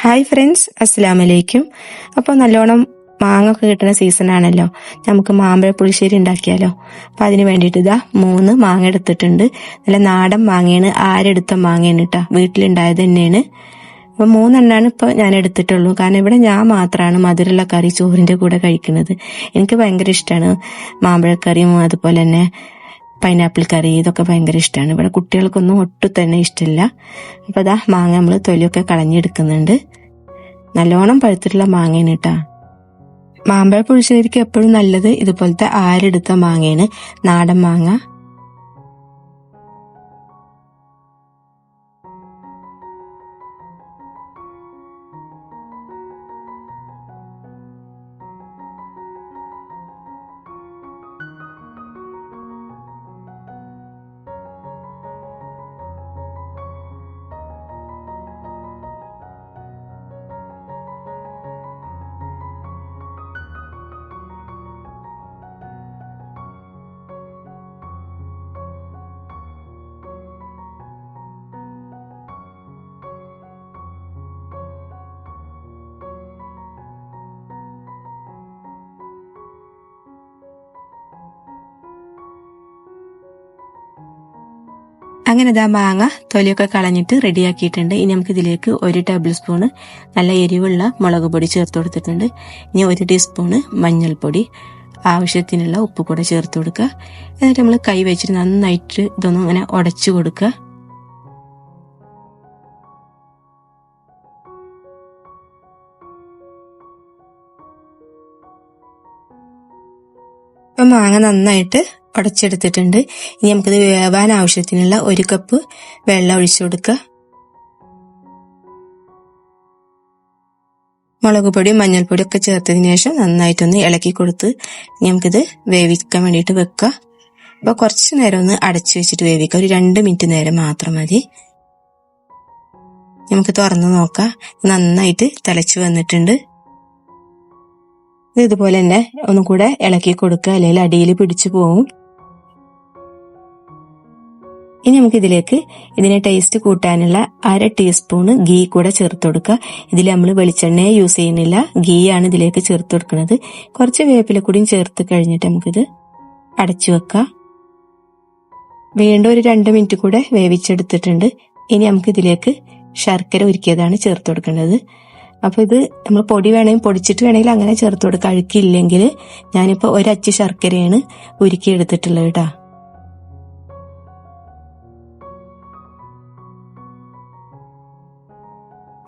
Hi friends, അസ്സലാമലൈക്കും. അപ്പോൾ നല്ലോണം മാങ്ങ ഒക്കെ കിട്ടുന്ന സീസൺ ആണല്ലോ. നമുക്ക് മാമ്പഴ പുളിശ്ശേരി ഉണ്ടാക്കിയാലോ. അപ്പം അതിന് വേണ്ടിയിട്ട് 3 മാങ്ങ എടുത്തിട്ടുണ്ട്. നല്ല നാടൻ മാങ്ങയാണ്, ആരെടുത്ത മാങ്ങയാണ് കേട്ടോ, വീട്ടിലുണ്ടായത് തന്നെയാണ്. അപ്പം 3 ഇപ്പോൾ ഞാൻ എടുത്തിട്ടുള്ളൂ. കാരണം ഇവിടെ ഞാൻ മാത്രമാണ് മധുരമുള്ള കറി ചോറിൻ്റെ കൂടെ കഴിക്കുന്നത്. എനിക്ക് ഭയങ്കര ഇഷ്ടമാണ് മാമ്പഴക്കറിയും അതുപോലെ തന്നെ പൈനാപ്പിൾ കറി, ഇതൊക്കെ ഭയങ്കര ഇഷ്ടമാണ്. ഇവിടെ കുട്ടികൾക്കൊന്നും ഒട്ടും തന്നെ ഇഷ്ടമില്ല. അപ്പോൾ മാങ്ങ നമ്മൾ തൊലിയൊക്കെ കളഞ്ഞെടുക്കുന്നുണ്ട്. നല്ലോണം പഴുത്തിട്ടുള്ള മാങ്ങയാണ് കേട്ടോ. മാമ്പഴ പുളിശ്ശേരിക്ക് എപ്പോഴും നല്ലത് ഇതുപോലത്തെ ആരെടുത്ത മാങ്ങയാണ്, നാടൻ മാങ്ങ. അങ്ങനെ മാങ്ങ തൊലിയൊക്കെ കളഞ്ഞിട്ട് റെഡിയാക്കിയിട്ടുണ്ട്. ഇനി നമുക്ക് ഇതിലേക്ക് 1 ടേബിൾ സ്പൂണ് നല്ല എരിവുള്ള മുളക് പൊടി ചേർത്ത് കൊടുത്തിട്ടുണ്ട്. ഇനി 1 ടീസ്പൂണ് മഞ്ഞൾപ്പൊടി, ആവശ്യത്തിനുള്ള ഉപ്പ് കൂടെ ചേർത്ത് കൊടുക്കുക. എന്നിട്ട് നമ്മൾ കൈ വെച്ചിട്ട് നന്നായിട്ട് ഇതൊന്നും ഇങ്ങനെ ഉടച്ചു കൊടുക്കുക. ഇപ്പം മാങ്ങ നന്നായിട്ട് ഉടച്ചെടുത്തിട്ടുണ്ട്. ഇനി നമുക്കിത് വേവാൻ ആവശ്യത്തിനുള്ള 1 കപ്പ് വെള്ളം ഒഴിച്ചു കൊടുക്കുക. മുളക് പൊടിയും മഞ്ഞൾപ്പൊടിയും ഒക്കെ ചേർത്തതിന് ശേഷം നന്നായിട്ടൊന്ന് ഇളക്കി കൊടുത്ത് നമുക്കിത് വേവിക്കാൻ വേണ്ടിയിട്ട് വെക്കുക. അപ്പോൾ കുറച്ച് നേരം ഒന്ന് അടച്ചു വെച്ചിട്ട് വേവിക്കുക. ഒരു 2 മിനിറ്റ് നേരം മാത്രം മതി. നമുക്ക് തുറന്ന് നോക്കാം. നന്നായിട്ട് തിളച്ചു വന്നിട്ടുണ്ട്. ഇതുപോലെ തന്നെ ഒന്നും കൂടെ ഇളക്കി കൊടുക്കുക, അല്ലെങ്കിൽ അടിയിൽ പിടിച്ചു പോകും. ഇനി നമുക്ക് ഇതിലേക്ക് ഇതിനെ ടേസ്റ്റ് കൂട്ടാനുള്ള 1/2 ടീസ്പൂണ് ഗീ കൂടെ ചേർത്ത് കൊടുക്കുക. ഇതിൽ നമ്മൾ വെളിച്ചെണ്ണയെ യൂസ് ചെയ്യുന്നില്ല, ഗീ ആണ് ഇതിലേക്ക് ചേർത്ത് കൊടുക്കുന്നത്. കുറച്ച് വേപ്പില കൂടിയും ചേർത്ത് കഴിഞ്ഞിട്ട് നമുക്കിത് അടച്ചു വെക്കാം. വീണ്ടും ഒരു 2 മിനിറ്റ് കൂടെ വേവിച്ചെടുത്തിട്ടുണ്ട്. ഇനി നമുക്ക് ഇതിലേക്ക് ശർക്കര ഉരുക്കിയതാണ് ചേർത്ത് കൊടുക്കേണ്ടത്. അപ്പോൾ ഇത് നമ്മൾ പൊടി വേണമെങ്കിൽ പൊടിച്ചിട്ട് വേണമെങ്കിൽ അങ്ങനെ ചേർത്ത് കൊടുക്കുക. അഴുക്കില്ലെങ്കിൽ ഞാനിപ്പോൾ 1 അച്ച് ശർക്കരയാണ് ഉരുക്കി എടുത്തിട്ടുള്ളത് കേട്ടോ.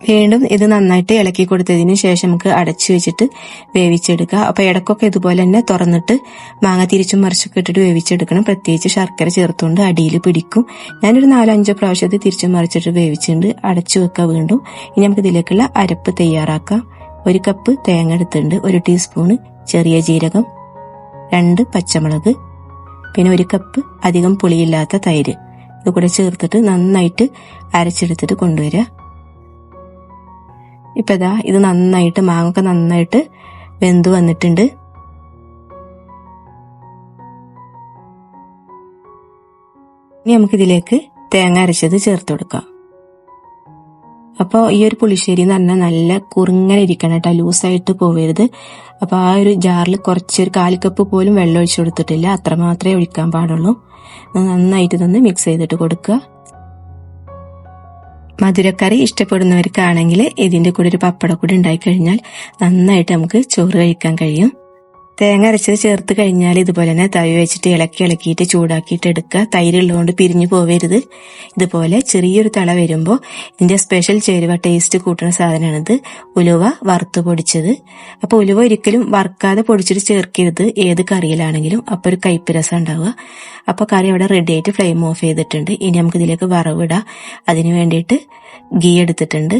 വീണ്ടും ഇത് നന്നായിട്ട് ഇളക്കി കൊടുത്തതിന് ശേഷം നമുക്ക് അടച്ചു വെച്ചിട്ട് വേവിച്ചെടുക്കുക. അപ്പോൾ ഇടക്കൊക്കെ ഇതുപോലെ തന്നെ തുറന്നിട്ട് മാങ്ങ തിരിച്ചും മറിച്ചൊക്കെ ഇട്ടിട്ട് വേവിച്ചെടുക്കണം. പ്രത്യേകിച്ച് ശർക്കര ചേർത്തുകൊണ്ട് അടിയിൽ പിടിക്കും. ഞാനൊരു 4-5 പ്രാവശ്യത്തിൽ തിരിച്ചും മറിച്ചിട്ട് വേവിച്ചിട്ടുണ്ട്. അടച്ചു വെക്കുക വീണ്ടും. ഇനി നമുക്ക് ഇതിലേക്കുള്ള അരപ്പ് തയ്യാറാക്കാം. 1 കപ്പ് തേങ്ങ എടുത്തിട്ടുണ്ട്, 1 ടീസ്പൂണ് ചെറിയ ജീരകം, 2 പച്ചമുളക്, പിന്നെ 1 കപ്പ് അധികം പുളിയില്ലാത്ത തൈര്. ഇത് കൂടെ ചേർത്തിട്ട് നന്നായിട്ട് അരച്ചെടുത്തിട്ട് കൊണ്ടുവരിക. ഇപ്പൊ ഇത് നന്നായിട്ട് മാങ്ങൊക്കെ നന്നായിട്ട് വെന്ത് വന്നിട്ടുണ്ട്. ഇനി നമുക്കിതിലേക്ക് തേങ്ങ അരച്ചത് ചേർത്ത് കൊടുക്കാം. അപ്പോൾ ഈ ഒരു പുളിശ്ശേരി എന്ന് പറഞ്ഞാൽ നല്ല കുറുങ്ങനെ ഇരിക്കണം കേട്ടോ, ലൂസായിട്ട് പോവരുത്. അപ്പോൾ ആ ഒരു ജാറിൽ കുറച്ചൊരു 1/4 കപ്പ് പോലും വെള്ളം ഒഴിച്ചു കൊടുത്തിട്ടില്ല, അത്രമാത്രമേ ഒഴിക്കാൻ പാടുള്ളൂ. നന്നായിട്ട് ഇതൊന്ന് മിക്സ് ചെയ്തിട്ട് കൊടുക്കുക. മധുരക്കറി ഇഷ്ടപ്പെടുന്നവർക്കാണെങ്കിൽ ഇതിന്റെ കൂടെ ഒരു പപ്പടം കൂടി ഉണ്ടായി കഴിഞ്ഞാൽ നന്നായിട്ട് നമുക്ക് ചോറ് കഴിക്കാൻ കഴിയും. തേങ്ങ അരച്ചത് ചേർത്ത് കഴിഞ്ഞാൽ ഇതുപോലെ തന്നെ തവി വെച്ചിട്ട് ഇളക്കിയിട്ട് ചൂടാക്കിയിട്ട് എടുക്കുക. തൈരുള്ളതുകൊണ്ട് പിരിഞ്ഞു പോവരുത്. ഇതുപോലെ ചെറിയൊരു തള വരുമ്പോൾ ഇതിന്റെ സ്പെഷ്യൽ ചേരുവ ടേസ്റ്റ് കൂട്ടുന്ന സാധനമാണിത്, ഉലുവ വറുത്ത് പൊടിച്ചത്. അപ്പോൾ ഉലുവ ഒരിക്കലും വറുക്കാതെ പൊടിച്ചിട്ട് ചേർക്കരുത് ഏത് കറിയിലാണെങ്കിലും, അപ്പോൾ ഒരു കയ്പ്പ് രസം ഉണ്ടാവുക. അപ്പോൾ കറി അവിടെ റെഡി ആയിട്ട് ഫ്ലെയിം ഓഫ് ചെയ്തിട്ടുണ്ട്. ഇനി നമുക്ക് ഇതിലേക്ക് വറവിടാം. അതിന് വേണ്ടിയിട്ട് ഗീ എടുത്തിട്ടുണ്ട്,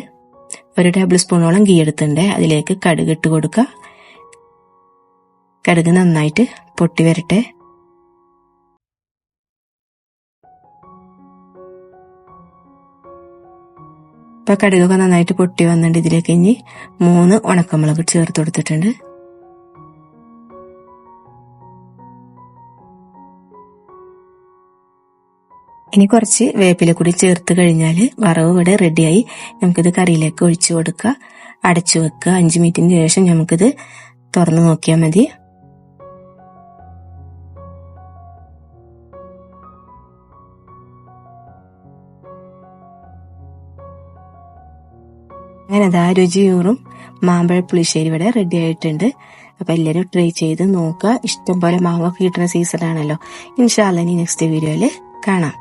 1 ടേബിൾ സ്പൂണോളം ഗീ എടുത്തിട്ടുണ്ട്. അതിലേക്ക് കടുക് ഇട്ട് കൊടുക്കുക. കടുക് നന്നായിട്ട് പൊട്ടി വരട്ടെ. ഇപ്പൊ കടുകൊക്കെ നന്നായിട്ട് പൊട്ടി വന്നിട്ട് ഇതിലേക്ക് ഇനി 3 ഉണക്കമുളക് ചേർത്ത് കൊടുത്തിട്ടുണ്ട്. ഇനി കുറച്ച് വേപ്പില കൂടി ചേർത്ത് കഴിഞ്ഞാൽ വറവ് ഇവിടെ റെഡിയായി. നമുക്കിത് കറിയിലേക്ക് ഒഴിച്ചു കൊടുക്കുക, അടച്ചു വെക്കുക. 5 മിനിറ്റിന് ശേഷം നമുക്കിത് തുറന്നു നോക്കിയാൽ മതി. അങ്ങനെ അതാ രുചിയൂറും മാമ്പഴ പുളിശ്ശേരി ഇവിടെ റെഡി ആയിട്ടുണ്ട്. അപ്പൊ എല്ലാവരും ട്രൈ ചെയ്ത് നോക്കുക. ഇഷ്ടം പോലെ മാങ്ങ കിട്ടുന്ന സീസൺ ആണല്ലോ. ഇൻഷാ അല്ലാഹ് ഇനി നെക്സ്റ്റ് വീഡിയോയിൽ കാണാം.